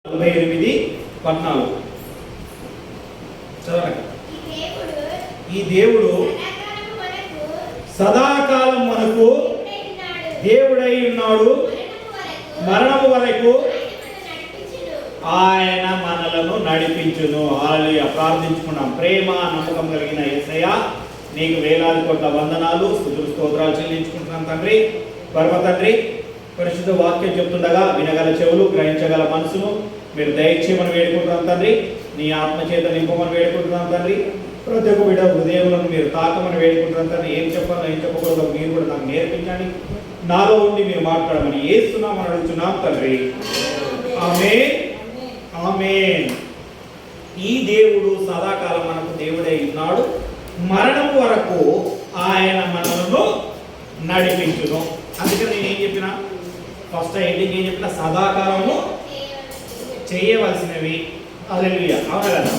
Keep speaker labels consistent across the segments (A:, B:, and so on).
A: 48:14 చదవండి. ఈ దేవుడు సదాకాలం మనకు దేవుడై ఉన్నాడు, మరణము వరకు ఆయన మనలను నడిపించును. హల్లెలూయా. ప్రార్థించుకున్నాం. ప్రేమ నమ్మకం కలిగిన యేసయ్య, నీకు వేలాది కోట్ల వందనాలు, స్తుతులు స్తోత్రాలు చెల్లించుకుంటున్నాం తండ్రి. పరమ తండ్రి, పరిశుద్ధ వాక్యం చెప్తుండగా వినగల చెవులు, గ్రహించగల మనసును మీరు దయచేయమని వేడుకుంటున్నాం తండ్రి. నీ ఆత్మచేత నింపమని వేడుకుంటున్నాం తండ్రి. ప్రతి ఒక్క బిడ్డ హృదయములను మీరు తాకమని వేడుకుంటున్నాం తండ్రి. ఏం చెప్పాలో ఏం చెప్పకూడదో మీరు కూడా నాకు నేర్పించండి. నాలో ఉండి మీరు మాట్లాడమని యేసునామమున అడుగుతున్నాం తండ్రి. ఆమేన్, ఆమేన్. ఈ దేవుడు సదాకాలం మనకు దేవుడై ఉన్నాడు, మరణం వరకు ఆయన మనలను నడిపించును. అందుకని నేను ఏం చెప్పిన, ఫస్ట్ ఎండింగ్ ఏం చెప్పిన, సదాకాలము చేయవలసినవి. హల్లెలూయా. అవునా కదా?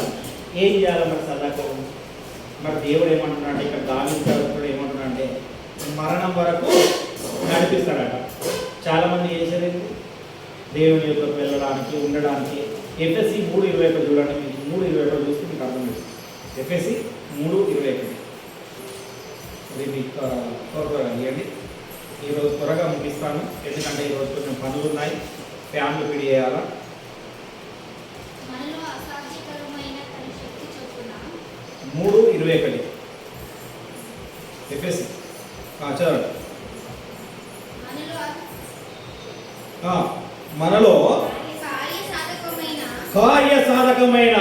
A: ఏం చేయాలి మరి సదాకాలం? మరి దేవుడు ఏమంటున్నాడు ఇక్కడ, దావీదు గారు ఏమంటున్నాడు అంటే మరణం వరకు నడిపిస్తాడట. చాలామంది చేసేది దేవుని యొద్దకు వెళ్ళడానికి, ఉండడానికి. ఎఫ్ఎస్సి 3:21 చూడండి. మీకు 3:21 చూస్తే మీకు అర్థమవుతుంది. ఎఫ్ఎస్సి 3:21 ఇది మీకు త్వరగా ఇవ్వండి. ఈరోజు త్వరగా ముగిస్తాను, ఎందుకంటే ఈరోజు కొంచెం పనులు ఉన్నాయి, ఫ్యామిలీ పిడి చేయాలా. 3:21 ఎఫ్ఎస్సి చదవండి. మనలో కార్యసాధకమైన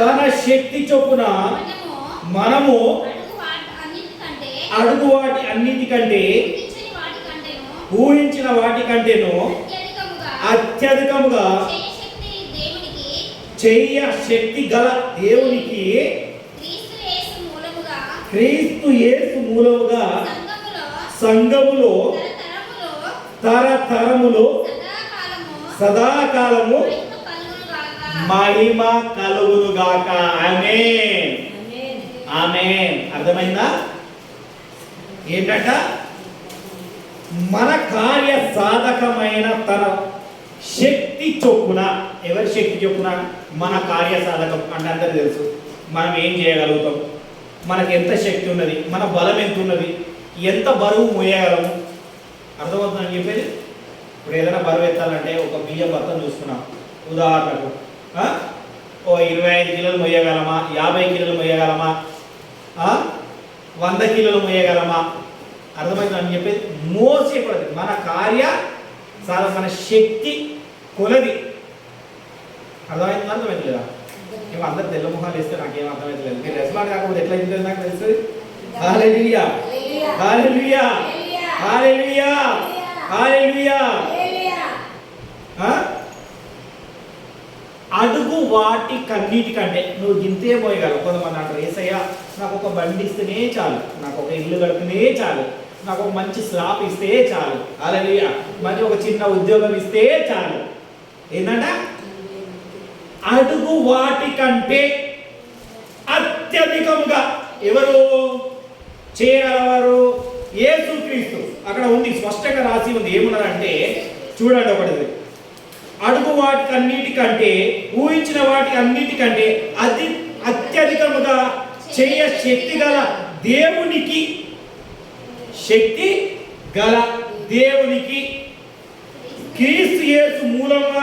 A: తన శక్తి చొప్పున మనము అడుగు వాటి అన్నిటికంటే ఊహించిన వాటికంటేను అత్యధికముగా చెయ్య శక్తి గల దేవునికి క్రీస్తు యేసు మూలముగా సంఘములో తరతరములో సదాకాలము మహిమ కలుగునుగాక. ఆమేన్, ఆమేన్. అర్థమైందా? ఏంటంట? మన కార్య సాధకమైన తన శక్తి చొప్పున. ఎవరి శక్తి చొప్పున? మన కార్య సాధకం అంటే అందరికీ తెలుసు. మనం ఏం చేయగలుగుతాం, మనకు ఎంత శక్తి ఉన్నది, మన బలం ఎంత ఉన్నది, ఎంత బరువు మోయగలము. అర్థమవుతుందని చెప్పేది. ఇప్పుడు ఏదైనా బరువు ఎత్తాలంటే ఒక బియ్యం బత్తం చూసుకున్నాం ఉదాహరణకు, ఓ 25 కిలోలు మొయ్యగలమా, 50 కిలోలు మొయ్యగలమా, 100 కిలోలు మొయ్యగలమా? అర్థమవుతుందని చెప్పేది. మోసేపడదు మన కార్య చాలా మన శక్తి కొలది. అర్థమవుతుంది? అర్థమైంది లేదా? ఇవి అందరు తెల్ల మొహాలు వేస్తే నాకేం అర్థమవుతలేదు. మీరు రెస్పాండ్ కాకపోతే ఎట్లా అవుతుంది నాకు తెలుస్తుంది. హల్లెలూయా, హల్లెలూయా, హల్లెలూయా, హల్లెలూయా. అడుగు వాటి కన్నిటికంటే నువ్వు గింతే పోయగలవు. కొంతమంది అంటారు, యేసయ్య నాకు ఒక బండి ఇస్తేనే చాలు, నాకు ఒక ఇల్లు గడిపినే చాలు, నాకు ఒక మంచి స్లాప్ ఇస్తే చాలు, హల్లెలూయా, మంచి ఒక చిన్న ఉద్యోగం ఇస్తే చాలు. ఏంటంట? అడుగు వాటి కంటే అత్యధికంగా ఎవరు చేయగలవారు? యేసుక్రీస్తు. అక్కడ ఉంది, స్పష్టంగా రాసి ఉంది. ఏమున్నదంటే చూడండి, ఒకటి అడుగు వాటి అన్నిటికంటే ఊహించిన వాటి అన్నిటికంటే అత్యధికముగా చేయ శక్తి గల దేవునికి, శక్తి గల దేవునికి క్రీస్తు యేసు మూలంగా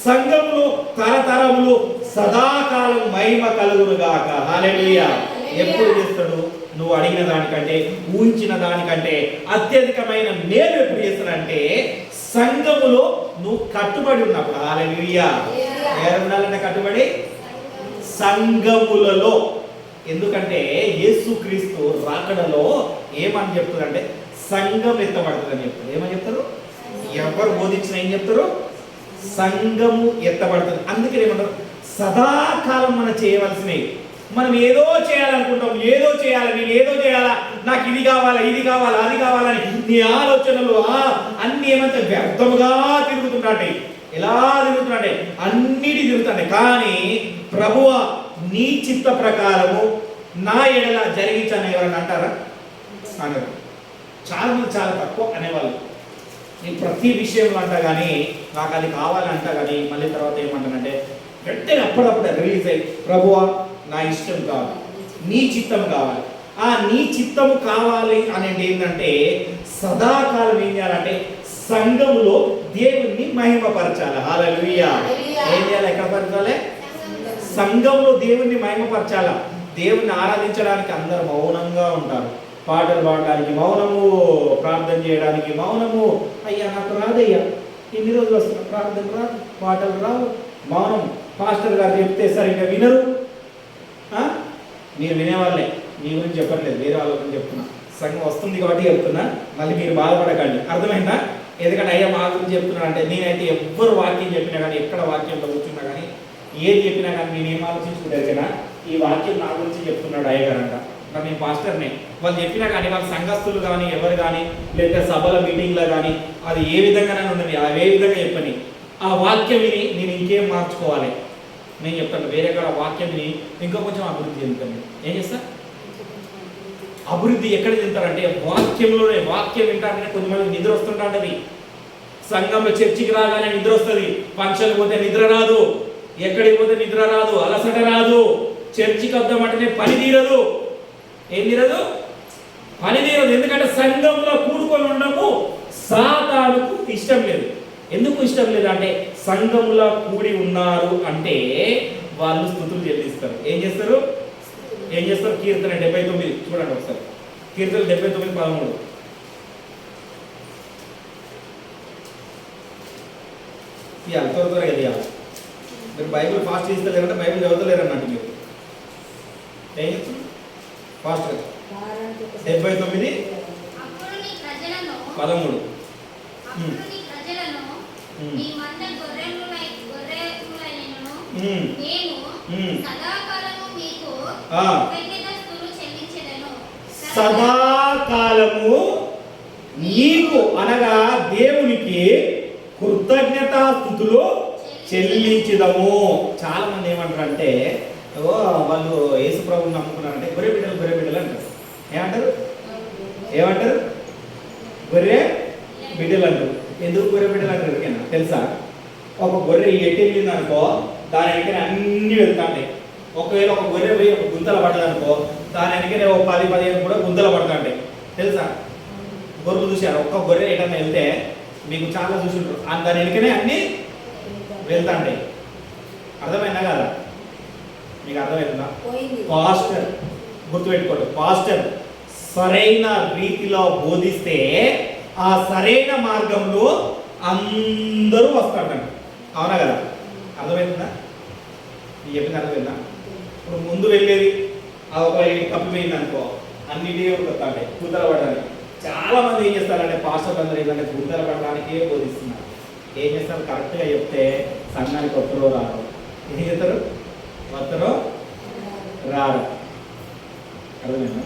A: సంఘములో తరతరములు సదాకాలం మహిమ కలుగునుగాక. హల్లెలూయా. ఎప్పుడు చేస్తాడు? నువ్వు అడిగిన దానికంటే, ఊహించిన దానికంటే అత్యధికమైన మేలు ఎప్పుడు చేస్తాడంటే సంఘములో నువ్వు కట్టుబడి ఉన్నప్పుడు. హల్లెలూయా. ఎవరు ఉండాలంటే కట్టుబడి? సంఘములలో. ఎందుకంటే యేసుక్రీస్తు రాకడలో ఏమని చెప్తారంటే సంఘం ఎత్తబడుతుందని చెప్తారు. ఏమని చెప్తారు? ఎవరు బోధించినా ఏం చెప్తారు? సంఘము ఎత్తబడుతుంది. అందుకని ఏమంటారు? సదాకాలం మనం చేయవలసినవి. మనం ఏదో చేయాలనుకుంటాం, ఏదో చేయాలి, నేను ఏదో చేయాలా, నాకు ఇది కావాలా, ఇది కావాలా, అది కావాలని నీ ఆలోచనలు అన్ని ఏమంటే వ్యర్థముగా తిరుగుతుంటాయి. ఎలా తిరుగుతుంటే అన్నిటి తిరుగుతాయి. కానీ ప్రభువా నీ చిత్త ప్రకారము నా ఎడల జరిగించని ఎవరన్నా అంటారా? అనరు. చాలా మంది చాలా తక్కువ అనేవాళ్ళు. నేను ప్రతి విషయంలో అంటా కానీ నాకు అది కావాలంటా కానీ మళ్ళీ తర్వాత ఏమంటానంటే వెంటనే అప్పుడప్పుడే రిలీజ్ అయ్యి ప్రభువా నా ఇష్టం కావాలి, నీ చిత్తం కావాలి. ఆ నీ చిత్తము కావాలి అనేది ఏంటంటే సదాకాలం ఏం చేయాలంటే సంఘములో దేవుణ్ణి మహిమపరచాలి. హల్లెలూయా. ఏం చేయాలి? ఎక్కడ పరచాలి? సంఘంలో దేవుణ్ణి మహిమపరచాల. దేవుణ్ణి ఆరాధించడానికి అందరూ మౌనంగా ఉంటారు. పాటలు పాడడానికి మౌనము, ప్రార్థన చేయడానికి మౌనము. అయ్యా నాకు రాదయ్యా, ఎన్ని రోజులు వస్తున్నా ప్రార్థన రాదు, పాటలు రావు, మౌనం. పాస్టర్ గారు చెప్తే సరిగ్గా వినరు. మీరు వినేవాళ్ళే, మీ గురించి చెప్పట్లేదు, వేరే వాళ్ళ గురించి చెప్తున్నా. సంఘం వస్తుంది కాబట్టి చెప్తున్నా, మళ్ళీ మీరు బాధపడకండి. అర్థమైందా? ఎందుకంటే అయ్యా మా గురించి చెప్తున్నా అంటే నేనైతే ఎవ్వరు వాక్యం చెప్పినా కానీ, ఎక్కడ వాక్యంలో కూర్చున్నా కానీ, ఏది చెప్పినా కానీ నేనేం ఆలోచించుకుంటారు కదా, ఈ వాక్యం నా గురించి చెప్తున్నాడు అయ్యగారంట, నేను పాస్టర్నే. వాళ్ళు చెప్పినా కానీ వాళ్ళ సంఘస్థులు కానీ ఎవరు కానీ లేదా సభల మీటింగ్లో కానీ అది ఏ విధంగానే ఉండని, అవి ఏ విధంగా చెప్పని ఆ వాక్యం విని నేను ఇంకేం మార్చుకోవాలి నేను చెప్తాను. వేరే కాడ వాక్యం విని ఇంకా కొంచెం అభివృద్ధి చెందుతాను. ఏం చేస్తా? అభివృద్ధి ఎక్కడ చెందుతారంటే వాక్యంలోనే. వాక్యం వింటారంటే కొంతమంది నిద్ర వస్తుంటుంది. సంఘంలో చర్చికి రాగానే నిద్ర వస్తుంది, ఫంక్షన్ పోతే నిద్ర రాదు, ఎక్కడికి పోతే నిద్ర రాదు, అలసట రాదు, చర్చికి వద్దామంటేనే పని తీరదు. ఏం తీరదు? పని తీరదు. ఎందుకంటే సంఘంలో కూడుకొని ఉండము సాతానుకు ఇష్టం లేదు. ఎందుకు ఇష్టం లేదు అంటే సంఘంలో కూడి ఉన్నారు అంటే వాళ్ళు స్తుతులు చెల్లిస్తారు. ఏం చేస్తారు? కీర్తన 79 చూడండి ఒకసారి. కీర్తన 79:13. ఇవాళ త్వరగా ఇవ్వాలి. మీరు బైబిల్ ఫాస్ట్ తీస్తలేరంటే బైబిల్ చదువుతలేరు అన్నట్టు. మీరు ఏం చెప్తున్నారు? ఫాస్ట్ 79:13. సదాకాలము నీకు అనగా దేవునికి కృతజ్ఞతాస్తుతులు చెల్లించుదము. చాలా మంది ఏమంటారంటే వాళ్ళు యేసు ప్రభువుని నమ్ముకున్నారంటే గొర్రె బిడ్డలు అంటారు. ఏమంటారు? గొర్రె బిడ్డలు అంటారు. ఎందుకు గొర్రె బిడ్డలు అంటారు ఎవరికైనా తెలుసా? ఒక గొర్రె ఎట్టెళ్ళింది అనుకో, దాని వెనకనే అన్ని వెళ్తాంటాయి. ఒకవేళ ఒక గొర్రె పోయి ఒక గుంతలు పడ్డదనుకో, దాని వెనకనే ఒక 10-15 కూడా గుంతలు పడతాంటాయి. తెలుసా? గొర్రెలు చూశారు. ఒక్క గొర్రె ఎటన్నా వెళ్తే మీకు చాలా చూసింటారు, దాని వెనకనే అన్ని వెళ్తాంటాయి. అర్థమైందా కదా? మీకు అర్థమవుతుందా? పాస్టర్ గుర్తుపెట్టుకోండి, పాస్టర్ సరైన రీతిలో బోధిస్తే ఆ సరైన మార్గంలో అందరూ వస్తారంట. అవునా కదా? అర్థమవుతుందా? నేను చెప్పింది అర్థమైందా? ఇప్పుడు ముందు వెళ్ళేది ఒక కప్పిపోయింది అనుకో, అన్నిటికీ వస్తాంటే గుంతల పడడానికి. చాలా మంది ఏం చేస్తారంటే పాస్టర్లు అందరూ ఏంటంటే గుంతల పడడానికే బోధిస్తున్నారు. ఏం చేస్తారు? కరెక్ట్గా చెప్తే సంఘానికి వస్తారో రారు. ఏం చేస్తారు? వస్తారో రారు. అర్థమైందా?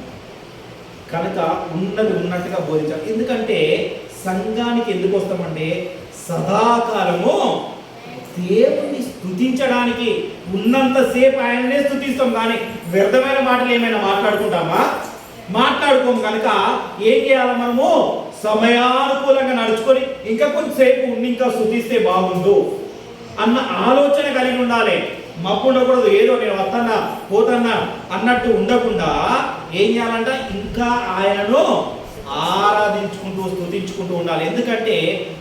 A: కనుక ఉన్నది ఉన్నట్టుగా బోధించాలి. ఎందుకంటే సంఘానికి ఎందుకు వస్తామంటే సదాకాలము దేవుణ్ణి స్తుతించడానికి. ఉన్నంతసేపు ఆయననే స్తుతిస్తాం, కానీ వ్యర్థమైన మాటలు ఏమైనా మాట్లాడుకోము. కనుక ఏం చేయాలి? మనము సమయానుకూలంగా నడుచుకొని ఇంకా కొంచెంసేపు ఉండి ఇంకా స్తుతిస్తే బాగుండు అన్న ఆలోచన కలిగి ఉండాలి. మప్పు ఉండకూడదు. ఏదో నేను వస్తున్నా పోతున్నా అన్నట్టు ఉండకుండా ఏం చేయాలంట? ఇంకా ఆయనను ఆరాధించుకుంటూ స్తుతించుకుంటూ ఉండాలి. ఎందుకంటే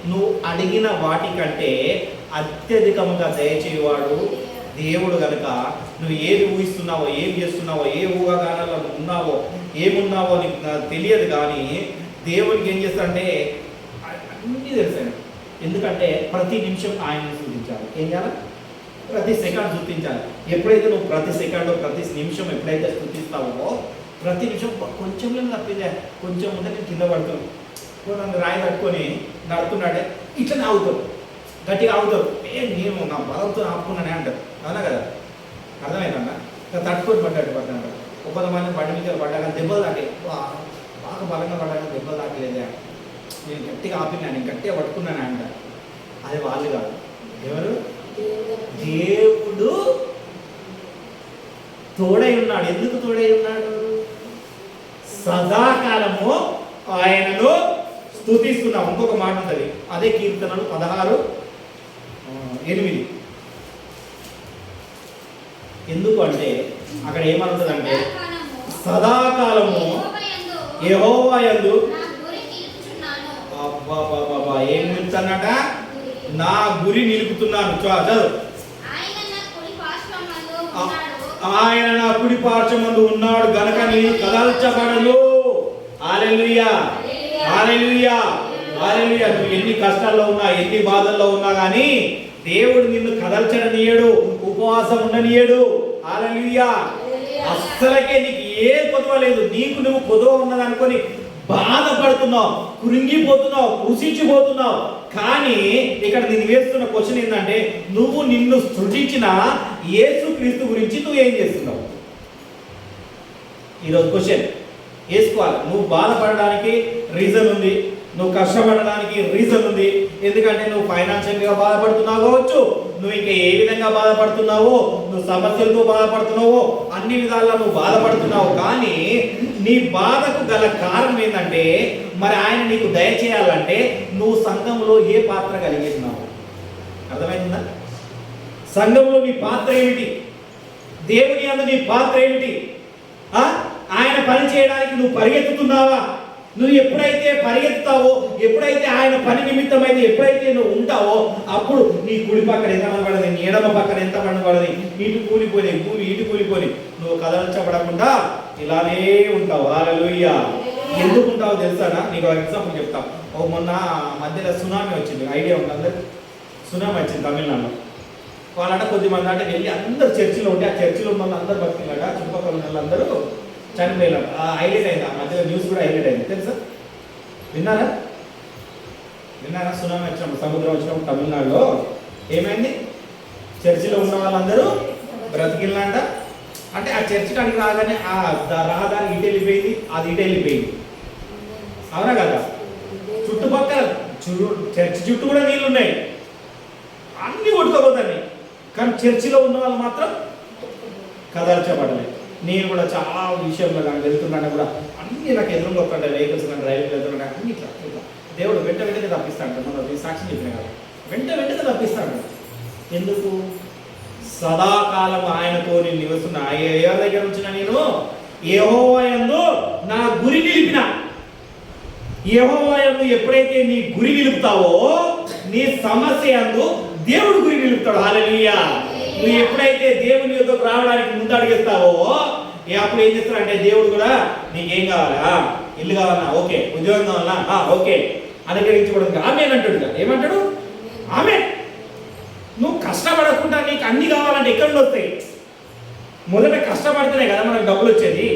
A: నువ్వు అడిగిన వాటికంటే అత్యధికంగా దయచేవాడు దేవుడు. కనుక నువ్వు ఏది ఊహిస్తున్నావో, ఏం చేస్తున్నావో, ఏ ఊహాగానాల్లో ఉన్నావో, ఏమున్నావో నీకు తెలియదు. కానీ దేవుడికి ఏం చేస్తాడంటే అన్నీ తెలుసాను. ఎందుకంటే ప్రతి నిమిషం ఆయనను స్తుతించాలి. ఏం చేయాలి? ప్రతి సెకండ్ స్తుతించాలి. ఎప్పుడైతే నువ్వు ప్రతి సెకండ్ ప్రతి నిమిషం ఎప్పుడైతే స్తుతిస్తావో, ప్రతి నిమిషం కొంచెంలో తప్పిందే, కొంచెం ఉంటే నేను కింద పడుతున్నాను. నన్ను రాయి కట్టుకొని నడుతున్నాడే ఇట్లా ఆగుతావు, గట్టిగా ఆగుతావు. నేను నా బలంతో ఆపుకున్నానే అంటారు. అవునా కదా? అర్థమైందన్నా? తట్టుకొని పడ్డాడు. కొంతమంది బండి మీద పడ్డాక దెబ్బలు తాకే, బాగా బలంగా పడ్డాక దెబ్బలు తాకలేదే, నేను గట్టిగా ఆపినా, నేను గట్టిగా పట్టుకున్నాను అంట. అది వాళ్ళు కాదు. ఎవరు? దేవుడు తోడై ఉన్నాడు. ఎందుకు తోడై ఉన్నాడు? సదాకాలము ఆయనను స్తుతిస్తున్నాం. ఇంకొక మాట ఉంటుంది, అదే కీర్తనలు 16:8. ఎందుకు అంటే అక్కడ ఏమనుంటుందంటే, సదాకాలము యెహోవా యందు ఏం నిలుపుతానట, నా గురి నిలుపుతున్నాను. చదువు. ఆయన నా కుడి పార్శ్వమందు ఉన్నాడు గనక నేను కదల్చబడను. హల్లెలూయా, హల్లెలూయా, హల్లెలూయా. నువ్వు ఎన్ని కష్టాల్లో ఉన్నా, ఎన్ని బాధల్లో ఉన్నా కానీ దేవుడు నిన్ను కదల్చడనీయడు, ఉపవాసం ఉండనీయడు. హల్లెలూయా. అస్సలకే నీకు ఏ కొదవ లేదు. నీకు నువ్వు కొదవ ఉన్నదనుకొని బాధపడుతున్నావు, కృంగిపోతున్నావు, కృషించిపోతున్నావు. కానీ ఇక్కడ నేను వేస్తున్న క్వశ్చన్ ఏంటంటే, నువ్వు నిన్ను సృజించిన యేసుక్రీస్తు గురించి నువ్వు ఏం చేస్తున్నావు? ఈరోజు క్వశ్చన్ వేసుకోవాలి. నువ్వు బాధపడడానికి రీజన్ ఉంది, నువ్వు కష్టపడడానికి రీజన్ ఉంది. ఎందుకంటే నువ్వు ఫైనాన్షియల్గా బాధపడుతున్నావు కావచ్చు, నువ్వు ఇంకా ఏ విధంగా బాధపడుతున్నావో, నువ్వు సమస్యలతో బాధపడుతున్నావో, అన్ని విధాలుగా నువ్వు బాధపడుతున్నావు. కానీ నీ బాధకు గల కారణం ఏంటంటే, మరి ఆయన నీకు దయచేయాలంటే నువ్వు సంఘంలో ఏ పాత్ర కలిగిస్తున్నావు? అర్థమైందా? సంఘంలో నీ పాత్ర ఏమిటి? దేవుని యందు నీ పాత్ర ఏమిటి? ఆయన పని చేయడానికి నువ్వు పరిగెత్తుతున్నావా? నువ్వు ఎప్పుడైతే పరిగెత్తుతావో, ఎప్పుడైతే ఆయన పని నిమిత్తం అయితే ఎప్పుడైతే నువ్వు ఉంటావో, అప్పుడు నీ కుడి పక్కన ఎంత పడది, నీ ఎడమ పక్కన ఎంత పడది, ఇటు కూలిపోయి భూమి ఇటు కూలిపోయి నువ్వు కదల్చబడకుండా ఇలానే ఉంటావు. హల్లెలూయా. ఎందుకు ఉంటావో తెలుసానా? నీకు ఎగ్జాంపుల్ చెప్తాను. మొన్న మధ్యలో సునామీ వచ్చింది, ఐడియా ఉంది అందరు? సునామీ వచ్చింది తమిళనాడులో. వాళ్ళంటే కొద్దిమంది అంటే వెళ్ళి అందరు చర్చిలో ఉంటే, ఆ చర్చిలో ఉన్న అందరూ బతికినాక, చుట్టుపక్కల ఉన్న వాళ్ళందరూ చనిపోయినారు. హైలైట్ అయింది, ఆ మధ్యలో న్యూస్ కూడా హైలైట్ అయింది, తెలుసా? విన్నారా? సునామీ వచ్చినప్పుడు, సముద్రం వచ్చినప్పుడు తమిళనాడులో ఏమైంది? చర్చిలో ఉన్న వాళ్ళందరూ బ్రతికిల్లంట. అంటే ఆ చర్చి కాడికి రాగానే ఆ రహదారి ఇటు వెళ్ళిపోయింది, అది ఇటు వెళ్ళిపోయింది. అవునా కదా? చుట్టుపక్కల చర్చి చుట్టూ కూడా నీళ్ళు ఉన్నాయి, అన్ని కొట్టుకోపోతాయి. కానీ చర్చిలో ఉన్న వాళ్ళు మాత్రం కదల్చబడలేదు. నేను కూడా చాలా విషయంలో నాకు వెళ్తున్నాను కూడా అన్ని నాకు ఎదురుగా వస్తుంటాయి, వెహికల్స్ కానీ డ్రైవింగ్ వెళ్తుంటాయి, అన్ని ఇట్లా దేవుడు వెంట వెంటనే తప్పిస్తాడు. మనం సాక్షి చెప్పిన కదా, వెంట వెంటనే తప్పిస్తాడు. ఎందుకు? సదాకాలం ఆయనతో నేను నివసిస్తున్నా. ఎవరి దగ్గర ఉంచిన నేను? యెహోవా యందు నా గురి నిలిపిన. యెహోవా యందు ఎప్పుడైతే నీ గురి నిలుపుతావో, నీ సమస్య యందు దేవుడు గురి నిలుపుతాడు. హల్లెలూయా. నువ్వు ఎప్పుడైతే దేవుని యొద్దకు రావడానికి ముందు అడిగిస్తావో, అప్పుడు ఏం చేస్తాడంటే దేవుడు కూడా నీకేం కావాలా? ఇల్లు కావాలా? ఓకే. ఉద్యోగం కావాలా? ఓకే. అనుగ్రహించబడదు. ఆమేన్ అంటాడు. ఏమంటాడు? ఆమేన్. నువ్వు కష్టపడకుండా నీకు అన్ని కావాలంటే ఎక్కడి నుండి వస్తాయి? మొదట కష్టపడితేనే కదా మనకు డబ్బులు వచ్చేది.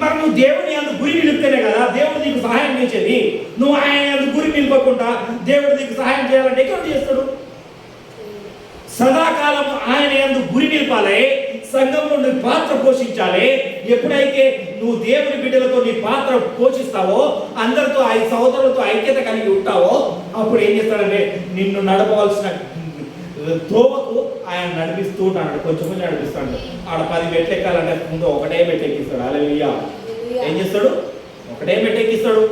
A: మరి నువ్వు దేవుని యందు గురి నిలిపితేనే కదా దేవుడు నీకు సహాయం చేసేది. నువ్వు ఆయన యందు గురి నిలపకుండా దేవుడు నీకు సహాయం చేయాలంటే ఎక్కడ చేస్తాడు? సదాకాలం ఆయన యందు గురి నిలపాలి, సంఘంలో నీ పాత్ర పోషించాలి. ఎప్పుడైతే నువ్వు దేవుని బిడ్డలతో నీ పాత్ర పోషిస్తావో, అందరితో సహోదరులతో ఐక్యత కలిగి ఉంటావో, అప్పుడు ఏం చేస్తాడంటే నిన్ను నడపవలసిన త్రోవకు ఆయన నడిపిస్తూ ఉంటాడు. కొంచెం కొంచెం నడిపిస్తాడు. ఆడ 10 మెట్లు ఎక్కాలంటే ముందు ఒకటే మెట్లు ఎక్కిస్తాడు. హల్లెలూయా. ఏం చేస్తాడు? ఒకటే మెట్లు ఎక్కిస్తాడు.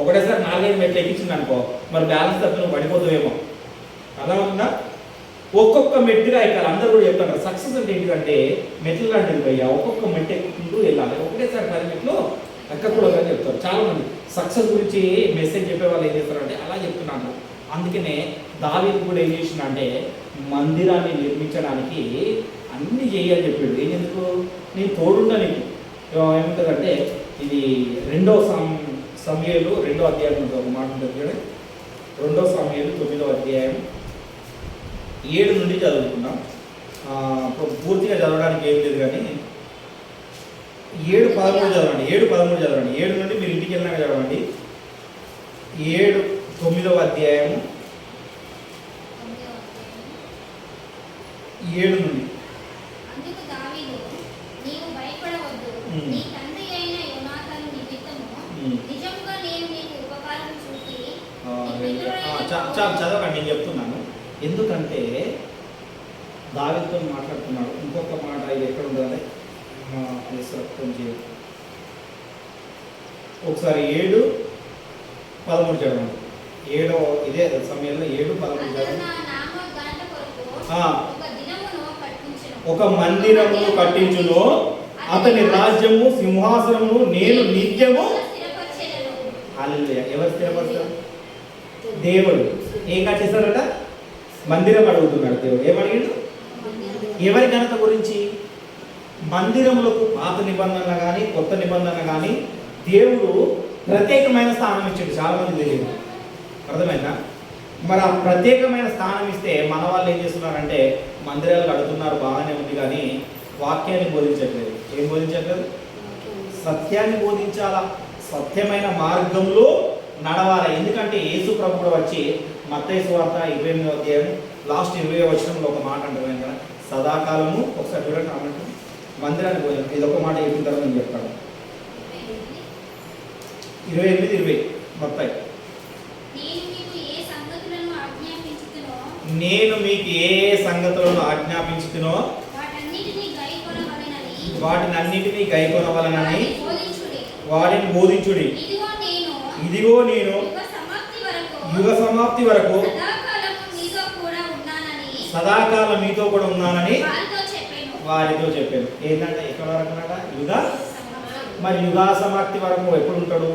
A: ఒకటేసారి 4-5 మెట్లు ఎక్కించింది అనుకో, మరి బ్యాలెన్స్ తప్పి నువ్వు పడిపోతావేమో. అలా ఉందా? ఒక్కొక్క మెట్టుగా ఎక్కాలి. అందరూ కూడా చెప్తారు సక్సెస్ అంటే ఏంటంటే మెట్లు లాంటిది భయ్యా, ఒక్కొక్క మెట్టు ఎక్కుంటూ వెళ్ళాలి. ఒకటేసారి 10 మెట్లు ఎక్కకూడదు అని చెప్తారు చాలా మంది. సక్సెస్ గురించి మెసేజ్ చెప్పే వాళ్ళు ఏం చేస్తారంటే అలా చెప్తున్నాను. అందుకనే దావీదు కూడా ఏం చేసిన అంటే మందిరాన్ని నిర్మించడానికి అన్ని చేయాలని చెప్పాడు. ఏం ఎందుకు? నేను తోడుండా నీకు. ఏముంటుందంటే ఇది 2వ సమూయేలు 2వ అధ్యాయం ఒక మాట ఉంటుంది చూడండి. 2వ సమూయేలు 9వ అధ్యాయం 7 నుండి చదువుకున్నాం. పూర్తిగా చదవడానికి ఏం లేదు కానీ 7:13 చదవండి. 7:13 చదవండి. 7 నుండి మీరు ఇంటికి వెళ్ళినాక చదవండి. 9వ అధ్యాయం 7 నుండి.
B: అందుకు దావీదు, నీవు భయపడవద్దు, నీ తండ్రి అయిన యోనాతాను నిమిత్తము నిజంగా నేను నీకు ఉపకారం చూపి
A: చదవకండి, నేను చెప్తున్నాను. ఎందుకంటే దావీదుతో మాట్లాడుతున్నాడు. ఇంకొక మాట ఇది ఎక్కడ ఉండాలి? ఒకసారి 7 13 చదవండి. 7 ఇదే సమయంలో 7:13
B: అతడు
A: చదవండి.
B: నా నామ ఘనత కొరకు
A: ఆ.
B: ఒక దినమును కట్టించును.
A: ఒక మందిరమును కట్టించును, అతని రాజ్యము సింహాసనము నేను నిత్యము.
B: స్థిరపరచెదను.
A: హల్లెలూయా. ఎవరు స్థిరపరుస్తారు? దేవుడు. ఏం కట్టిస్తాడట? మందిరం అడుగుతున్నాడు దేవుడు. ఏమడిగాడు? ఎవరి ఘనత గురించి? మందిరములకు పాత నిబంధన కానీ కొత్త నిబంధన కానీ దేవుడు ప్రత్యేకమైన స్థానం ఇచ్చాడు. చాలా మంది తెలియదు. అర్థమైందా? మరి ఆ ప్రత్యేకమైన స్థానం ఇస్తే మన వాళ్ళు ఏం చేస్తున్నారంటే మందిరాలు కడుతున్నారు, బాగానే ఉంది, కానీ వాక్యాన్ని బోధించట్లేదు. ఏం బోధించట్లేదు? సత్యాన్ని బోధించాలా, సత్యమైన మార్గంలో నడవాలి. ఎందుకంటే యేసు ప్రభు కూడా వచ్చి మత్తయి సువార్త 28వ అధ్యాయం లాస్ట్ 20వ వచనంలో ఒక మాట అంటారు కదా, సదాకాలము. ఒకసారి చూడండి ఆ మాట. మందిరాన్ని భోజనం ఇది ఒక మాట చెప్పిన తర్వాత నేను చెప్తాను. 28-20 మత్తయి. నేను మీకు ఏ సంగతులను ఆజ్ఞాపించుతునో వాటిని అన్నిటినీ గైకొనవలనని వాటిని బోధించుడి. ఇదిగో నేను యుగ సమాప్తి వరకు సదాకాలం మీతో కూడా ఉన్నానని వారితో చెప్పాను. ఏంటంటే ఎక్కడ వరకు అన్నట? యుగ. మరి యుగ సమాప్తి వరకు ఎప్పుడు ఉంటాడు?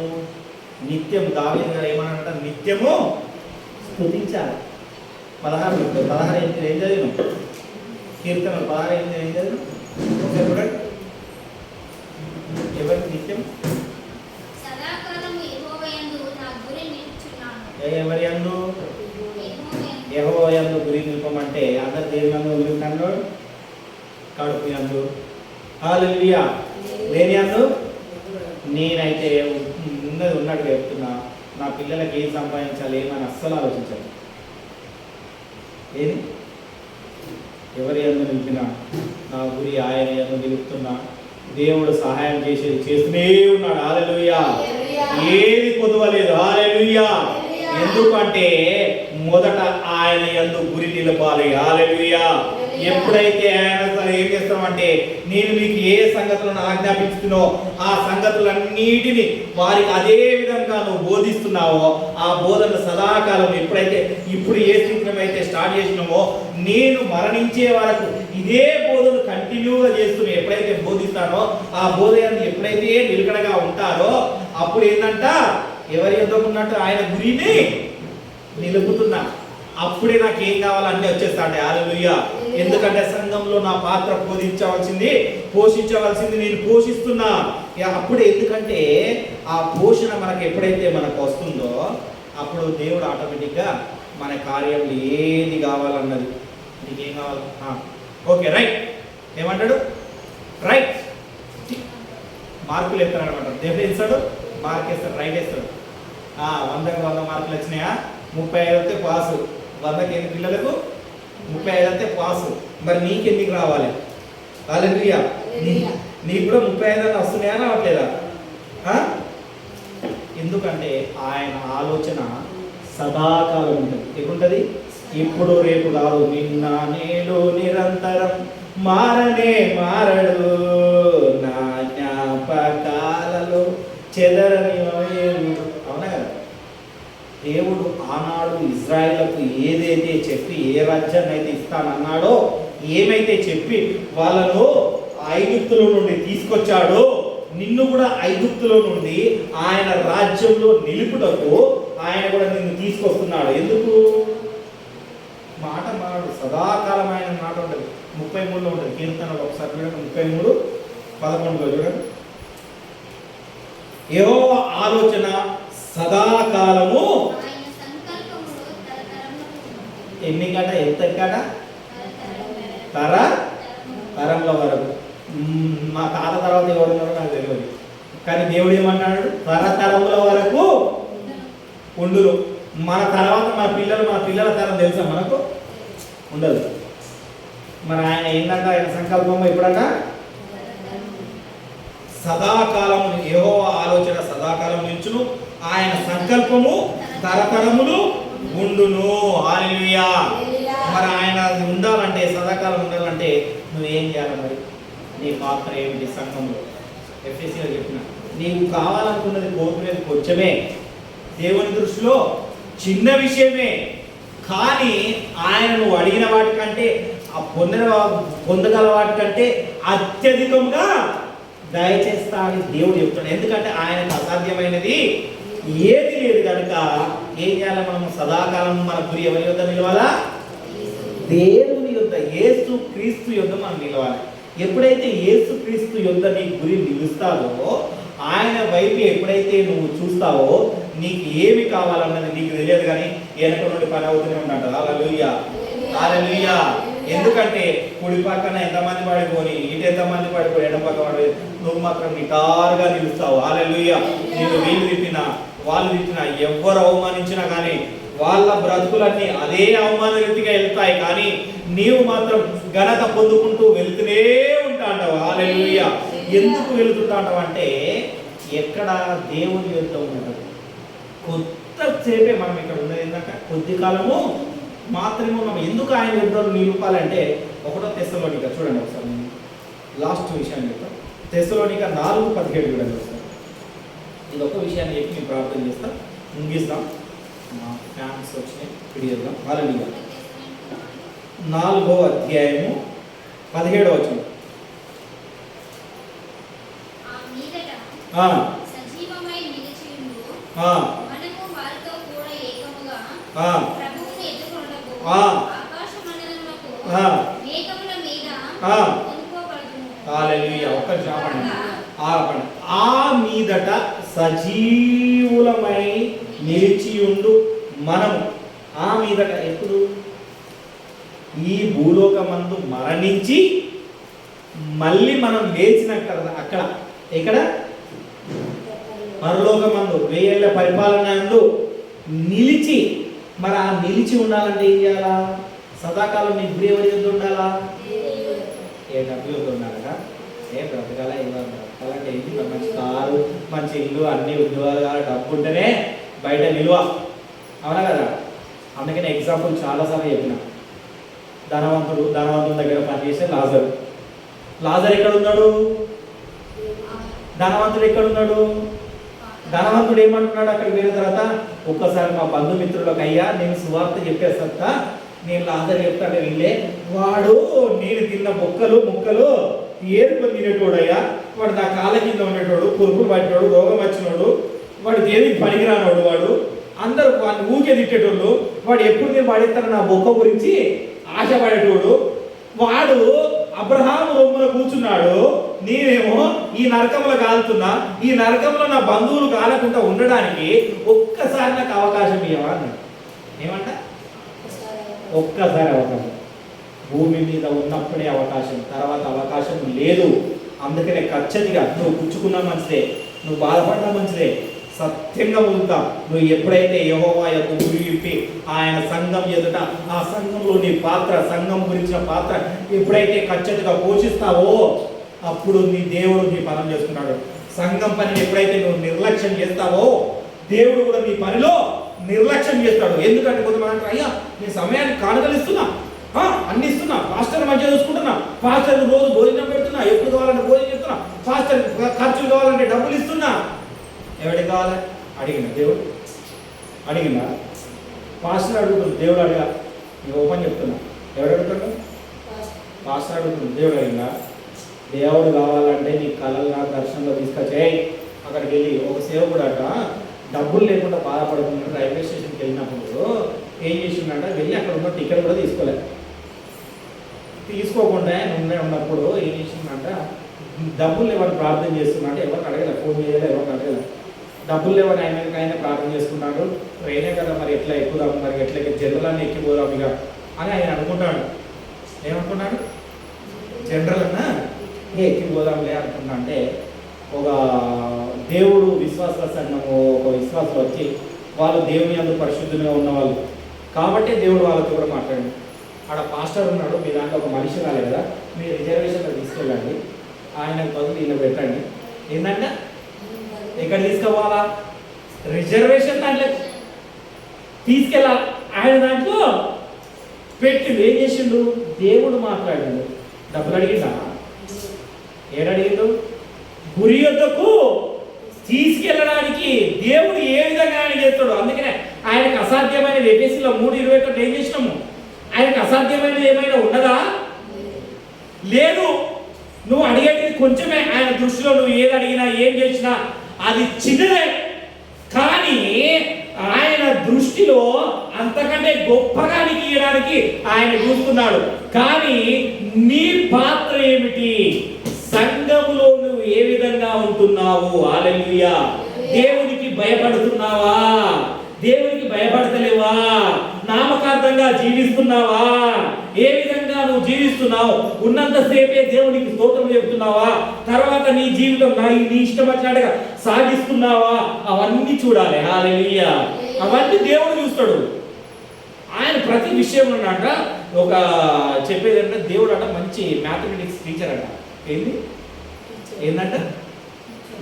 A: నిత్యం. దావీదు గారు ఏమన్నాడంట? నిత్యము స్తుతించాలి. 16 ఏం చదివినాం? కీర్తనలు 16 ఏం చదివినాం? ఒకసారి చూడండి. ఎవరికి నిత్యం? ఎవరి యందు? యెహోవా యందు గురి నిల్పమంటే అందరు దేవుని యందు గురి కన్నాడు. కడుపు యందు. హల్లెలూయా. దేని యందు? నేనైతే ఉన్నది ఉన్నట్టుగా చెప్తున్నా. నా పిల్లలకి ఏం సంపాదించాలి ఏమని అస్సలు ఆలోచించాలి. ఏది? ఎవరి యందు నిలిపినా నా గురి ఆయన యందు నిలుపుతున్నా. దేవుడు సహాయం చేస్తూనే ఉన్నాడు. హల్లెలూయా. ఏది పొదవలేదు. హల్లెలూయా. ఎందుకంటే మొదట ఆయన యందు గురి నిలపాలి. హల్లెలూయా. ఎప్పుడైతే ఆయన ఏం చేస్తామంటే నేను మీకు ఏ సంగతులను ఆజ్ఞాపించుతున్నో ఆ సంగతులన్నిటిని వారికి అదే విధంగా నువ్వు బోధిస్తున్నావో ఆ బోధన సదాకాలం ఎప్పుడైతే ఇప్పుడు ఏ స్థితిలో అయితే స్టార్ట్ చేసినామో నేను మరణించే వరకు ఇదే బోధను కంటిన్యూగా చేస్తూ ఎప్పుడైతే బోధిస్తానో ఆ బోధ ఎప్పుడైతే నిలకడగా ఉంటారో అప్పుడు ఏంటంట ఎవరి ఎంతో ఉన్నట్టు ఆయన గురిని నిలుపుతున్నా. అప్పుడే నాకు ఏం కావాలన్నీ వచ్చేస్తాంటే. హల్లెలూయా. ఎందుకంటే సంఘంలో నా పాత్ర పోషించవలసింది నేను పోషిస్తున్నా. అప్పుడే. ఎందుకంటే ఆ పోషణ మనకు ఎప్పుడైతే మనకు వస్తుందో అప్పుడు దేవుడు ఆటోమేటిక్గా మన కార్యంలో ఏది కావాలన్నది నీకేం కావాలి. Okay right. ఏమంటాడు? రైట్. మార్కులు ఎత్తాడు అనమాట. దేవుడు ఇస్తాడు, మార్క్ వేస్తాడు, రైట్ వేస్తాడు. 100కి 100 మార్కులు వచ్చినాయా? 35 వస్తే పాసు. 100కి ఎన్ని పిల్లలకు? 35 వస్తే పాసు. మరి నీకెందుకు రావాలి? హల్లెలూయా. నీకు కూడా 35 అని వస్తున్నాయా రావట్లేదా? ఎందుకంటే ఆయన ఆలోచన సదాకాలం ఉంటుంది. ఎప్పుడుంటుంది? ఇప్పుడు రేపు కాదు. నిన్న నేడు నిరంతరం మారడు. నా జ్ఞాపకాలలో చెదరని. అవునా కదా? దేవుడు ఆనాడు ఇజ్రాయేలుకు ఏదైతే చెప్పి ఏ రాజ్యాన్ని అయితే ఇస్తానన్నాడో ఏమైతే చెప్పి వాళ్ళను ఐగుప్తులో నుండి తీసుకొచ్చాడో నిన్ను కూడా ఐగుప్తులో నుండి ఆయన రాజ్యంలో నిలుపుటకు ఆయన కూడా నిన్ను తీసుకొస్తున్నాడు. ఎందుకు? మాట మాడు సదాకాలం ఆయన మాట ఉంటుంది. 33లో ఉంటుంది కీర్తనలో. ఒకసారి చూడండి. 33:11 చూడండి. యెహోవా ఆలోచన సదాకాలము. ఎన్ని గట? ఎంత గట? తరంల వరకు. మా తాత తర్వాత ఎవరున్నారో నాకు తెలియదు, కానీ దేవుడు ఏమన్నాడు? తరతరముల వరకు ఉండును. మన తర్వాత మన పిల్లల తరం తెలుసా మనకు? ఉండదు. మరి ఆయన ఏంటంటే ఆయన సంకల్పము ఎప్పుడంట? సదాకాలము. యెహోవా ఆలోచన సదాకాలం నిల్చును, ఆయన సంకల్పము తరతరములు ఉండును. హల్లెలూయా. మరి ఆయన ఉండాలంటే సదాకాలం ఉండాలంటే నువ్వేం చేయాలి? మరి నీ పాత్ర ఏమిటి సంఘంలో? ఎఫ్ఎస్సీలో చెప్పిన నీవు కావాలనుకున్నది కోరుకునేది కొంచెమే, దేవుని దృష్టిలో చిన్న విషయమే, కానీ ఆయన నువ్వు అడిగిన వాటికంటే పొందగల వాటికంటే అత్యధికంగా దయచేస్తాడని దేవుడు చెప్తాడు. ఎందుకంటే ఆయనకు అసాధ్యమైనది ఏది లేదు కనుక ఏం చేయాలి? మనం సదాకాలం మన గురి ఎవరి యొద్ద నిలవాలా? దేవుని యొద్ద, యేసు క్రీస్తు యొద్ద మనం నిలవాలి. ఎప్పుడైతే యేసు క్రీస్తు యొద్ద నీ గురి నిలుస్తావో, ఆయన వైపు ఎప్పుడైతే నువ్వు చూస్తావో, నీకు ఏమి కావాలన్నది నీకు తెలియదు, కానీ వెనక నుండి పని అవుతూనే ఉంటాడు. హల్లెలూయా, హల్లెలూయా. ఎందుకంటే కుడి పక్కన ఎంతమంది పడిపోని, ఇటు ఎంతమంది పడిపోయి, ఎడమ పక్క పడిపోయి, నువ్వు మాత్రం నిటారుగా నిలుస్తావు. హల్లెలూయా. నేను వీళ్ళు తిట్టినా వాళ్ళు తిట్టినా, ఎవరు అవమానించినా కానీ వాళ్ళ బ్రతుకులన్నీ అదే అవమాన రీతిగా వెళ్తాయి, కానీ నీవు మాత్రం ఘనత పొందుకుంటూ వెళ్తూనే ఉంటాంటావు. హల్లెలూయా. ఎందుకు వెళుతుంటావు అంటే, ఎక్కడ దేవుని యొద్ద ఉండదు. కొత్తసేపే మనం ఇక్కడ ఉన్నది ఏంటంటే కొద్ది కాలము మాత్రమే ఉన్నాం. ఎందుకు ఆయన యొద్ద నిలుపాలంటే, 1 తెస్సలోనిక చూడండి ఒకసారి, లాస్ట్ విషయాన్ని చెప్తాం. తెస్సలోనిక 4:17 చూడండి ఒకసారి. ఇది ఒక విషయాన్ని చెప్పి నేను ప్రార్థన చేస్తాం, ముగిస్తాం. మా ఫ్యాన్స్ వచ్చినాయి, పిడిచేద్దాం. హల్లెలూయా. 4వ అధ్యాయము 17వ వచనం.
B: సజీవమై నిలిచియుండు మనము వారితో కూడా ఏకముగా ప్రభువుని ఎదుర్కొనుటకు ఆకాశమండలమునకు మేఘముల మీద కొనుక్కోబడుదుము.
A: హల్లెలూయా. ఒక్క నిమిషం ఆపండి. ఆ మీదట సజీవులమై నిలిచియుండు మనము. ఆ మీదట ఎప్పుడు? ఈ భూలోకమందు మరణించి మళ్ళీ మనం లేచినట్టు అక్కడ, ఇక్కడ పరలోకమందు 1000 ఏళ్ల పరిపాలన నందు నిలిచి, మరి ఆ నిలిచి ఉండాలంటే ఏం చేయాలా? సదాకాలం నీ గురి ఎవరి యొద్ద ఉండాలా? ఏ డబ్బు యొద్ద ఉండాలరా? ఏ బ్రతకాల బ్రతకాలంటే ఏంటి? మంచి కారు, మంచి ఇల్లు, అన్ని ఉద్యోగాలు, డబ్బు ఉంటేనే బయట నిలువ, అవునా కదా? అందుకని ఎగ్జాంపుల్ చాలాసార్లు చెప్పిన, ధనవంతుడి దగ్గర పనిచేసే లాజర్ ఎక్కడ ఉన్నాడు? ధనవంతుడు ఎక్కడ ఉన్నాడు? ధనవంతుడు ఏమంటున్నాడు అక్కడికి వెళ్ళిన తర్వాత? ఒక్కసారి మా బంధుమిత్రులకు, అయ్యా నేను సువార్త చెప్పేస్తా, నేను లాజర్ చెప్తాను వెళ్ళే, వాడు నేను తిన్న ముక్కలు ఏరుకొని తినేటోడు అయ్యా, వాడు నా కాళ్ళ కింద ఉండేటోడు, పురుగులు పట్టినోడు, రోగం వచ్చినోడు, వాడు దేనికి పనికిరానోడు, వాడు అందరూ వాడిని ఊకే తిట్టేటోళ్ళు, వాడు ఎప్పుడు నేను పడేస్తాను నా బొక్క గురించి ఆశపడేటోడు, వాడు అబ్రహాము రొమ్మున కూర్చున్నాడు, నేనేమో ఈ నరకంలో కాలుతున్నా, ఈ నరకంలో నా బంధువులు కాలకుండా ఉండడానికి ఒక్కసారి నాకు అవకాశం ఇవ్వవా అన్నాడు. ఏమంట? ఒక్కసారి అవకాశం. భూమి మీద ఉన్నప్పుడే అవకాశం, తర్వాత అవకాశం లేదు. అందుకనే ఖచ్చితంగా నువ్వు పుచ్చుకున్నా మంచిదే, నువ్వు బాధపడ్డా మంచిదే, సత్యంగా ఉంటా. నువ్వు ఎప్పుడైతే యెహోవా యొక్క గురి విప్పి ఆయన సంఘం ఎదుట, ఆ సంఘంలో నీ పాత్ర, సంఘం గురించిన పాత్ర ఎప్పుడైతే ఖచ్చితంగా పోషిస్తావో, అప్పుడు నీ దేవుడు నీ పనం చేసుకున్నాడు. సంఘం పనిని ఎప్పుడైతే నువ్వు నిర్లక్ష్యం చేస్తావో, దేవుడు కూడా నీ పనిలో నిర్లక్ష్యం చేస్తాడు. ఎందుకంటే కొంతమంది అంటారు, అయ్యా నేను సమయానికి కానుకలు ఇస్తున్నా, అన్ని ఇస్తున్నా, పాస్టర్ మంచిగా చూసుకుంటున్నా, పాస్టర్ రోజు భోజనం పెడుతున్నా, ఎప్పుడు కావాలంటే భోజనం చెప్తున్నా, పాస్టర్ ఖర్చులు కావాలంటే డబ్బులు ఇస్తున్నా. ఎవరికి కావాలి? అడిగిన దేవుడు అడిగినా? పాస్టర్ అడుగుతుంది, దేవుడు అడిగా? నేను ఓపెన్ చెప్తున్నా, ఎవడు అడుగుతాడు? పాస్టర్ అడుగుతుంది, దేవుడు అడిగినా? దేవుడు కావాలంటే నీ కళల్లో దర్శనంలో తీసుకొచ్చేయి. అక్కడికి వెళ్ళి ఒక సేవకుడు అట డబ్బులు లేకుండా బాధపడుతున్నాడు. రైల్వే స్టేషన్కి వెళ్ళినప్పుడు ఏం చేసిందంట, వెళ్ళి అక్కడ ఉన్న టికెట్ కూడా తీసుకోకుండా ఉన్నప్పుడు ఏం చేసిందంట, డబ్బులు లేవని ప్రార్థన చేస్తున్నట్టు ఎవరికి అడగలే, ఫోన్ చేయలే, ఎవరికి అడగలే. డబ్బులు లేవని ఆయన ప్రార్థన చేసుకున్నాడు. ట్రైనే కదా మరి ఎట్లా ఎక్కుదాం, మరి ఎట్లా జనరల్ అన్నీ ఎక్కిపోదాం ఇక అని ఆయన అనుకుంటాడు. ఏమనుకున్నాడు? జనరల్ అన్నా ఎక్కిపోదాంలే అనుకున్నా. అంటే ఒక దేవుడు విశ్వాసుల సంఘము, ఒక విశ్వాసులు వచ్చి వాళ్ళు దేవుని యందు పరిశుద్ధులుగా ఉన్నవాళ్ళు కాబట్టి దేవుడు వాళ్ళతో కూడా మాట్లాడండి. ఆడ పాస్టర్ ఉన్నాడు, మీ దాంట్లో ఒక మనిషి రాలేదు కదా, మీరు రిజర్వేషన్లో తీసుకెళ్ళండి, ఆయనకు బదులు ఈయన పెట్టండి. ఏంటంటే ఎక్కడ తీసుకోవాలా? రిజర్వేషన్ దాంట్లో తీసుకెళ్ళాలి. ఆయన దాంట్లో పెట్టిండు. ఏం చేసిండు? దేవుడు మాట్లాడాడు. డబ్బులు అడిగిందా? ఏడడిగిండు? గురి యొద్దకు తీసుకెళ్ళడానికి దేవుడు ఏ విధంగా ఆయన చేస్తాడు. అందుకనే ఆయనకు అసాధ్యమైనది ఎఫెసీయుల 3:21 ఏం చేసినాము, ఆయనకు అసాధ్యమైనది ఏమైనా ఉన్నదా? లేదు. నువ్వు అడిగేది కొంచెమే, ఆయన దృష్టిలో నువ్వు ఏది అడిగినా ఏం చేసినా అది చిన్నదే. కానీ ఆయన దృష్టిలో అంతకంటే గొప్పగా నీకు ఇవ్వడానికి ఆయన చూస్తున్నాడు. కానీ నీ పాత్ర ఏమిటి? సంఘములో నువ్వు ఏ విధంగా ఉంటున్నావు? హల్లెలూయా. దేవునికి భయపడుతున్నావా? దేవునికి భయపడతలేవా? నామకార్థంగా జీవిస్తున్నావా? ఏ విధంగా నువ్వు జీవిస్తున్నావు? ఉన్నంతసేపే దేవునికి స్తోత్రం చెబుతున్నావా? తర్వాత నీ జీవితం నీ ఇష్టం వచ్చినట్టుగా సాగిస్తున్నావా? అవన్నీ చూడాలి. హల్లెలూయా. అవన్నీ దేవుడు చూస్తాడు. ఆయన ప్రతి విషయంలో అంట ఒక చెప్పేది అంటే దేవుడు అంట మంచి మ్యాథమెటిక్స్ టీచర్ అంట. ఏంటంట?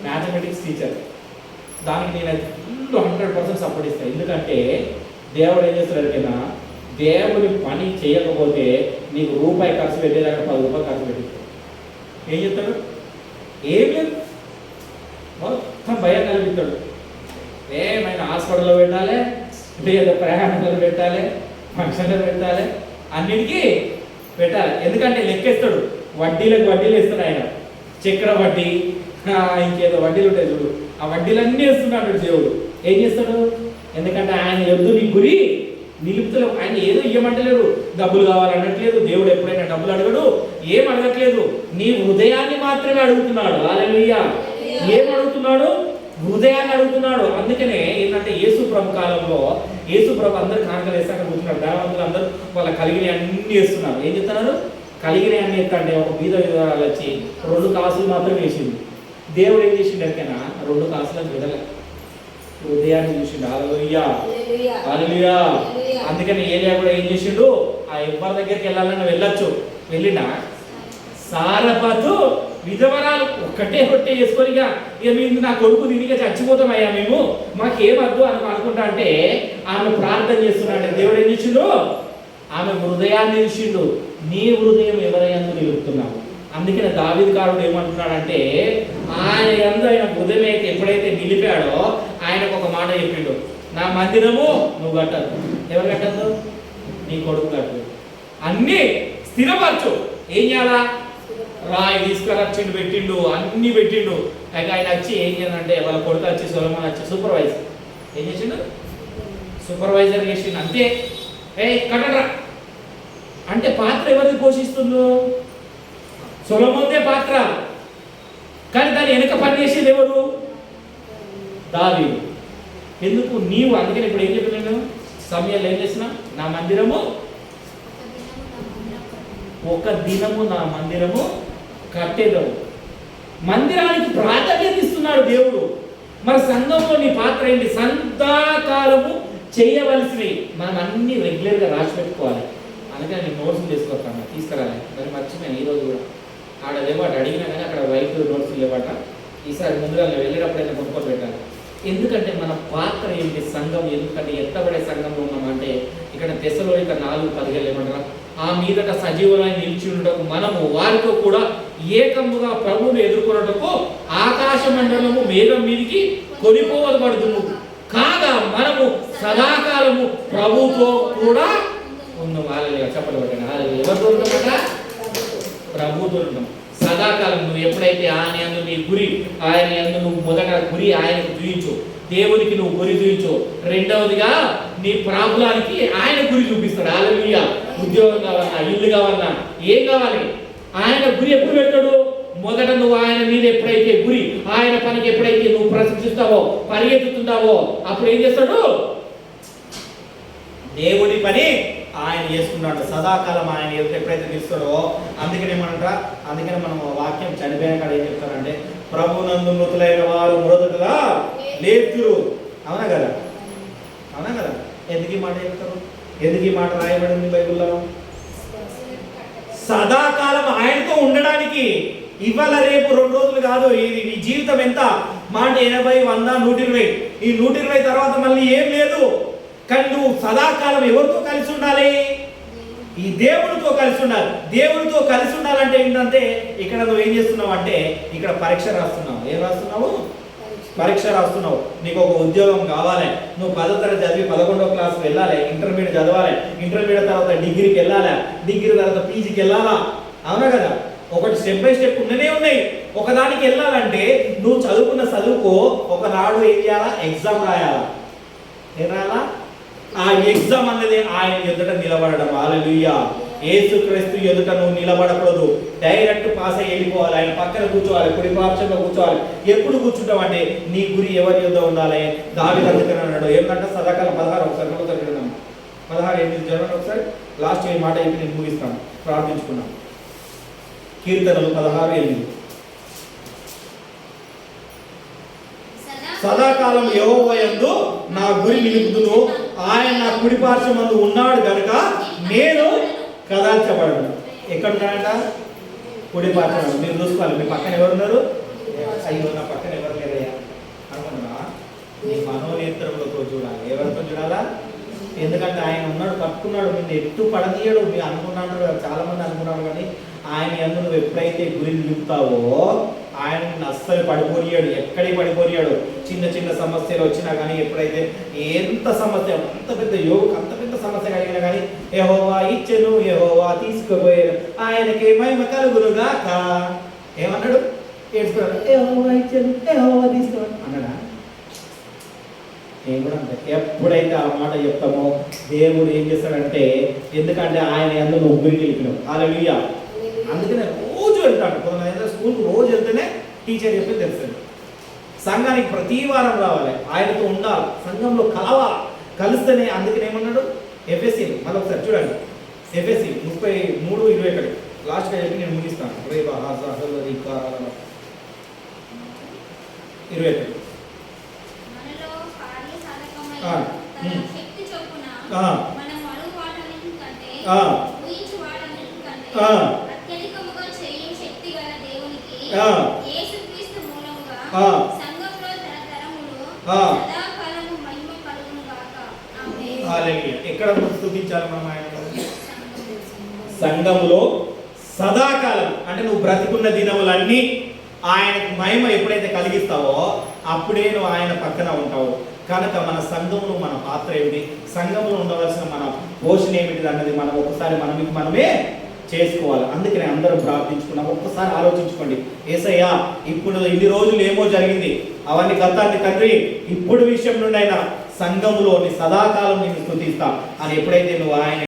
A: Mathematics teacher. దానికి నేను 100% సపోర్ట్ ఇస్తాను. ఎందుకంటే దేవుడు ఏం చేస్తాడు అడిగినా, దేవుడి పని చేయకపోతే నీకు రూపాయి ఖర్చు పెట్టేదాకా 10 రూపాయలు ఖర్చు పెట్టిస్తాడు. ఏం చెప్తాడు? ఏం లేదు, మొత్తం భయం కలిగిస్తాడు. ఏమైనా హాస్పిటల్లో పెట్టాలి, లేదా ప్రయాణంలో పెట్టాలి, ఫంక్షన్లో పెట్టాలి, అన్నిటికీ పెట్టాలి. ఎందుకంటే లెక్కేస్తాడు. వడ్డీలకు వడ్డీలు ఇస్తాడు ఆయన. చక్ర వడ్డీ, ఇంకేదో వడ్డీలు ఉంటాయి చూడు, ఆ వడ్డీలన్నీ వేస్తున్నాడు దేవుడు. ఏం చేస్తాడు? ఎందుకంటే ఆయన ఎద్దు నీ గురి నిలుపుతలు. ఆయన ఏదో ఇవ్వమంటలేడు, డబ్బులు కావాలనట్లేదు. దేవుడు ఎప్పుడైనా డబ్బులు అడగడు, ఏం అడగట్లేదు. నీ హృదయాన్ని మాత్రమే అడుగుతున్నాడు. హల్లెలూయా. ఏం అడుగుతున్నాడు? హృదయాన్ని అడుగుతున్నాడు. అందుకనే ఏంటంటే యేసు ప్రభు కాలంలో యేసు ప్రభు అందరు కానుకలు వేసాక కూర్చున్నాడు. ధనవంతులు అందరూ వాళ్ళ కలిగిన అన్ని వేస్తున్నారు. ఏం చెప్తున్నారు? కలిగిన అన్ని ఎత్తంటే ఒక బీద విధవాళ్ళు వచ్చి 2 కాసులు మాత్రం వేసింది. దేవుడు ఏం చేసిండు ఎక్కడైనా 2 కాసులకు విడలే, హృదయాన్ని చూసిండు. హల్లెలూయా. హల్లెలూయా. అందుకని ఏలియా కూడా ఏం చేసిండు? ఆ ఎవ్వరి దగ్గరికి వెళ్ళాలని వెళ్ళొచ్చు, వెళ్ళినా సారపతు విధవరాలు ఒక్కటే చేసుకొని ఇక మేము నా కొడుకు తిరిగి చచ్చిపోతామయ్యా, మేము మాకేమద్దు అని అనుకుంటా అంటే ఆమె ప్రార్థన చేస్తున్నాడు. దేవుడు ఏం చేసిండు? ఆమె హృదయాన్ని చూసిండు. నీ హృదయం ఎవరైనా నిలుపుతున్నావు. అందుకనే దావీదుకారుడు ఏమంటున్నాడంటే ఆయన యందు ఆయన హృదయం అయితే ఎప్పుడైతే నిలిపాడో ఆయనకు ఒక మాట చెప్పిండు, నా మందిరము నువ్వు కట్టదు. ఎవరు కట్టద్దు? నీ కొడుకు కట్టదు. అన్నీ స్థిరపరచు. ఏం చేయాలా? రాయి తీసుకురచ్చిండు, పెట్టిండు, అన్ని పెట్టిండు. ఆయన వచ్చి ఏం చేయాలంటే వాళ్ళ కొడుకు వచ్చి సొలొమోను వచ్చి సూపర్వైజర్ ఏం చేసిండు? సూపర్వైజర్ చేసిండు. అంతే. కట్టరా అంటే పాత్ర ఎవరిది పోషిస్తుందో? సొలొమోనుదే పాత్ర. కానీ దాన్ని వెనక పని చేసేది ఎవరు? దావీదు. ఎందుకు? నీవు. అందుకని ఇప్పుడు ఏం చెప్పినాను? సమయాలు ఏం చేసినా, నా మందిరము ఒక దినము నా మందిరము కట్టేదవు. మందిరానికి ప్రాధాన్యత ఇస్తున్నాడు దేవుడు. మరి సంఘంలో నీ పాత్ర ఏంటి? సంతాకాలము చేయవలసినవి మనం అన్ని రెగ్యులర్గా రాసి పెట్టుకోవాలి. అందుకని నేను నోట్స్ తీసుకొస్తాను, తీసుకురాలి. మరి మర్చిపోయాను ఈరోజు కూడా. ఆడ లేవాట అడిగినా కానీ అక్కడ వైట్ నోట్స్ లేవాట. ఈసారి ముందుగా వెళ్ళేటప్పుడైతే కొనుక్కొని పెట్టాలి. ఎందుకంటే మన పాత్ర ఏంటి? సంఘం. ఎందుకంటే ఎత్తబడే సంఘంలో ఉన్నామంటే ఇక్కడ తెస్సలోనిక 4:17 ఏమంటారా? ఆ మీదట సజీవులై నిలిచి ఉండటకు మనము వారితో కూడా ఏకముగా ప్రభువును ఎదుర్కొన్నటకు ఆకాశ మండలము మేఘం మీదికి కొనిపోవలబడుదుము. కాగా మనము సదాకాలము ప్రభుతో కూడా ఉన్నాం. హల్లెలూయా. చెప్పలేకపోయినా ఎవరితో ఉన్నామట? ప్రభుతో ఉన్నాం సదాకాలం. నువ్వు ఎప్పుడైతే ఆయన యందు నీ గురి, ఆయన యందు నువ్వు మొదట గురి ఆయనకు చూయించు, దేవునికి నువ్వు గురి చూయించు. రెండవదిగా నీ ప్రాబ్లానికి ఆయన గురి చూపిస్తాడు. హల్లెలూయా. ఉద్యోగం కావాలన్నా, ఇల్లు కావాలన్నా, ఏం కావాలి? ఆయన గురి ఎప్పుడు పెడతాడు? మొదట నువ్వు ఆయన మీద ఎప్పుడైతే గురి, ఆయన పనికి ఎప్పుడైతే నువ్వు ప్రశంసిస్తావో, పరిగెత్తుతుంటావో, అప్పుడు ఏం చేస్తాడు? దేవుడి పని ఆయన చేసుకున్నాడు. సదాకాలం ఆయన ఎప్పుడైతే తీస్తాడో. అందుకని మనం వాక్యం చనిపోయిన కాడ ఏం చెప్తారంటే ప్రభునందు మృతులైన వారు మొదటగా లేతురు. అవునా కదా? అవునా కదా? ఎందుకు ఈ మాట చెప్తారు? ఎందుకు ఈ మాట రాయబడింది బైబిల్లో? సదాకాలం ఆయనతో ఉండడానికి. ఇవాళ రేపు 2 రోజులు కాదు. ఇది నీ జీవితం ఎంత మాట 80, 100, 120. ఈ 120 తర్వాత మళ్ళీ ఏం లేదు. కానీ నువ్వు సదాకాలం ఎవరితో కలిసి ఉండాలి? ఈ దేవుడితో కలిసి ఉండాలి. దేవుడితో కలిసి ఉండాలంటే ఏంటంటే ఇక్కడ నువ్వు ఏం చేస్తున్నావు అంటే ఇక్కడ పరీక్ష రాస్తున్నావు. ఏం రాస్తున్నావు? పరీక్ష రాస్తున్నావు, నీకు ఒక ఉద్యోగం కావాలి, నువ్వు 10వ తరగతి చదివి 11వ క్లాస్ వెళ్ళాలి, ఇంటర్మీడియట్ చదవాలి, ఇంటర్మీడియట్ తర్వాత డిగ్రీకి వెళ్ళాలి, డిగ్రీ తర్వాత పీజీకి వెళ్ళాలా, అవునా కదా? ఒకటి స్టెప్ బై స్టెప్ ఉన్ననే ఉన్నాయి. ఒకదానికి వెళ్ళాలంటే నువ్వు చదువుకున్న చదువుకో ఒకనాడు ఏం చేయాలా? ఎగ్జామ్ రాయాలా. ఏం రాయాలా? ఆ ఎగ్జామ్ అన్నది ఆయన ఎదుట నిలబడడం. హల్లెలూయా. యేసుక్రీస్తు ఎదుట నువ్వు నిలబడకూడదు, డైరెక్ట్ పాస్ అయ్యి వెళ్ళిపోవాలి. ఆయన పక్కన కూర్చోవాలి, కుడి పార్శ్వంలో కూర్చోవాలి. ఎప్పుడు కూర్చుంటావు అంటే నీ గురి ఎవరి యుద్ధ ఉండాలి. దావీదు అందుకని అన్నాడు ఏమంటే సదాకాలం 16 ఒకసారి 16 జరగండి ఒకసారి. లాస్ట్ ఏ మాట చెప్పి నేను ముగిస్తాను, ప్రార్థించుకున్నాం. కీర్తనలు 16:8. సదాకాలం యెహోవా యందు నా గురి నిలుపుదును, ఆయన నా కుడి పార్శ్వమందు ఉన్నాడు గనుక నేను కదల్చబడను. ఎక్కడ ఉన్నాడంట? కుడి పార్శ్వం. మీరు చూసుకోవాలి, మీ పక్కన ఎవరున్నారు? అయ్యో నా పక్కన ఎవరు లేరయ్యా అనుకున్నా, నీ మనోనేత్రములతో చూడాలి. ఎవరితో చూడాలా? ఎందుకంటే ఆయన ఉన్నాడు, పట్టుకున్నాడు, నిన్ను ఎట్టు పడదీయడు. మీరు అనుకున్నాడు, చాలా మంది అనుకున్నాడు, కానీ ఆయన యందు నువ్వు ఎప్పుడైతే గురి నిలుపుతావో ఆయన అస్సలు పడిపోయాడు, ఎక్కడికి పడిపోయాడు. చిన్న చిన్న సమస్యలు వచ్చినా కానీ, ఎప్పుడైతే ఎంత సమస్య, అంత పెద్ద యోగం, అంత పెద్ద సమస్య కలిగినా కానీ యెహోవా ఇచ్చెను, యెహోవా తీసుకుపోయాడు, ఆయనకి మహిమ కలుగునుగాక. ఏమన్నాడు? ఏడుస్తున్నాడు, యెహోవా ఇచ్చెను, యెహోవా తీసుకోవాలి అన్నాడా? నేను కూడా అంతే. ఎప్పుడైతే ఆ మాట చెప్తామో దేవుడు ఏం చేస్తాడంటే, ఎందుకంటే ఆయన యందు నువ్వు గురి నిలిపినావు. హల్లెలూయా. అందుకనే రోజు వెళ్తాడు. కొంతమంది స్కూల్కి రోజు వెళ్తేనే టీచర్ చెప్పి తెలుస్తుంది. సంఘానికి ప్రతి వారం రావాలి, ఆయనతో ఉండాలి, సంఘంలో కలవాలి, కలిస్తేనే. అందుకని ఏమన్నాడు? ఎఫ్ఎస్సి మళ్ళీ ఒకసారి చూడండి, ఎఫ్ఎస్సి 33:21 లాస్ట్గా చెప్పి నేను ముగిస్తాను. 21 ఎక్కడ స్తుతించాలి మనం? ఆయన సంఘములో సదాకాలం అంటే నువ్వు బ్రతికున్న దినములన్నీ ఆయనకు మహిమ ఎప్పుడైతే కలిగిస్తావో అప్పుడే నువ్వు ఆయన పక్కన ఉంటావు. కనుక మన సంఘంలో మన పాత్ర ఏమిటి, సంఘంలో ఉండవలసిన మన పోషణ ఏమిటి అన్నది మనం ఒకసారి మనమే చేసుకోవాలి. అందుకనే అందరం ప్రార్థించుకున్నాం. ఒక్కసారి ఆలోచించుకోండి, యేసయ్యా ఇప్పుడు ఇన్ని రోజులు ఏమో జరిగింది, అవన్నీ గతాన్ని తండ్రి, ఇప్పుడు విషయం నుండి అయినా సంఘంలో సదాకాలం నేను స్తుతిస్తా అని ఎప్పుడైతే నువ్వు ఆయన